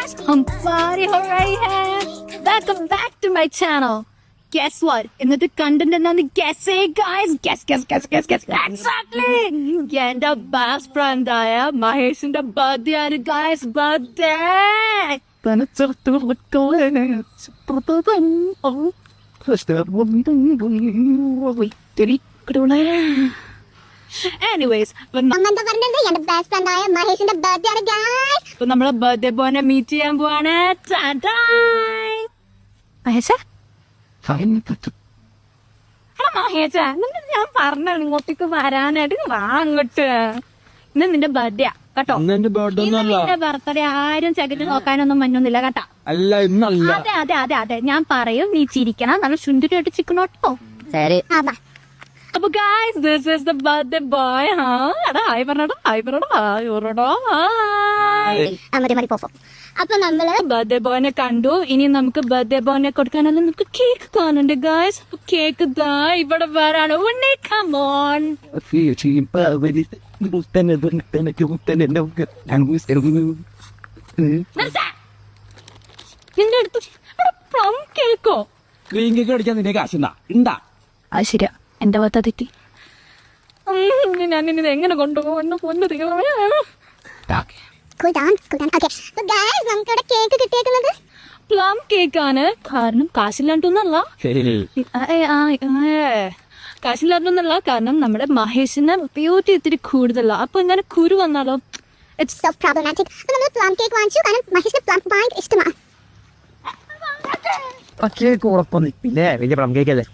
guys, हम party हो रही है. Welcome back to my channel. Guess what? ഇന്നത്തെ കണ്ടന്റ് എന്താന്ന് guess ചെയ്യ് guys. Guess. Exactly. എന്റെ best friend ആയ മഹേഷിന്റെ birthday ആണ് guys. Birthday. Anyways, നമ്മളെ ബർത്ത്ഡേ ബോനെ മീറ്റ് ചെയ്യാൻ പോവാണ്. മഹേഷ മഹേഷ ഞാൻ പറഞ്ഞ ഇങ്ങോട്ടേക്ക് വരാനായിട്ട് വാ അങ്ങോട്ട്. ഇന്ന് നിന്റെ ബർത്ത്ഡേ കേട്ടോ. നിന്റെ ബർത്ത്ഡേ ആരും ചെകിട്ട് നോക്കാനൊന്നും മഞ്ഞൊന്നുമില്ല കേട്ടോ. അതെ ഞാൻ പറയും, നീ ചിരിക്കണം, നല്ല ചുണ്ടിട്ട് ചിക്കണോട്ടോ. ശരി. അപ്പൊ guys, this is the birthday boy. Hi പറഞ്ഞോടോ. അപ്പൊ നമ്മള് ബർത്ത്ഡേ ബോയിനെ കണ്ടു. ഇനി നമുക്ക് ബർത്ത്ഡേ ബോയിനെ കൊടുക്കാനല്ല, നമുക്ക് കേക്ക് കാണുന്നുണ്ട് ഗായ്സ്. കേക്ക് ദാ ഇവിടെ വരാണ്. ഉണ്ണി കം ഓൺ. നിന്റെ അടുത്ത് പ്ലം കേക്കോ? ക്രീം കേക്ക് അടിക്കാൻ നിന്റെ കാശുണ്ടാ? അത് ശരിയാ, എന്റെ ഭാഗത്താ തെറ്റി. ഞാനിത് എങ്ങനെ കൊണ്ടുപോകുന്നു? പൊന്നു തീർന്നു. പ്ലം കേക്കാണ്. കാരണം കാശില്ലാണ്ടൊന്നല്ല. കാശില്ലാണ്ടൊന്നല്ല, കാരണം നമ്മുടെ മഹേഷിന് ബ്യൂട്ടി ഇത്തിരി കൂടുതല. അപ്പൊ ഇങ്ങനെ കുരു വന്നാലോ? It's so problematic. നമ്മൾ പ്ലം കേക്ക് വാങ്ങിച്ചു, കാരണം മഹേഷിന് പ്ലം ഭയങ്കര ഇഷ്ടമാണ്. കേക്ക് ഉറപ്പൊന്നും പിന്നെ വലിയ പ്ലം കേക്ക് അല്ലേ.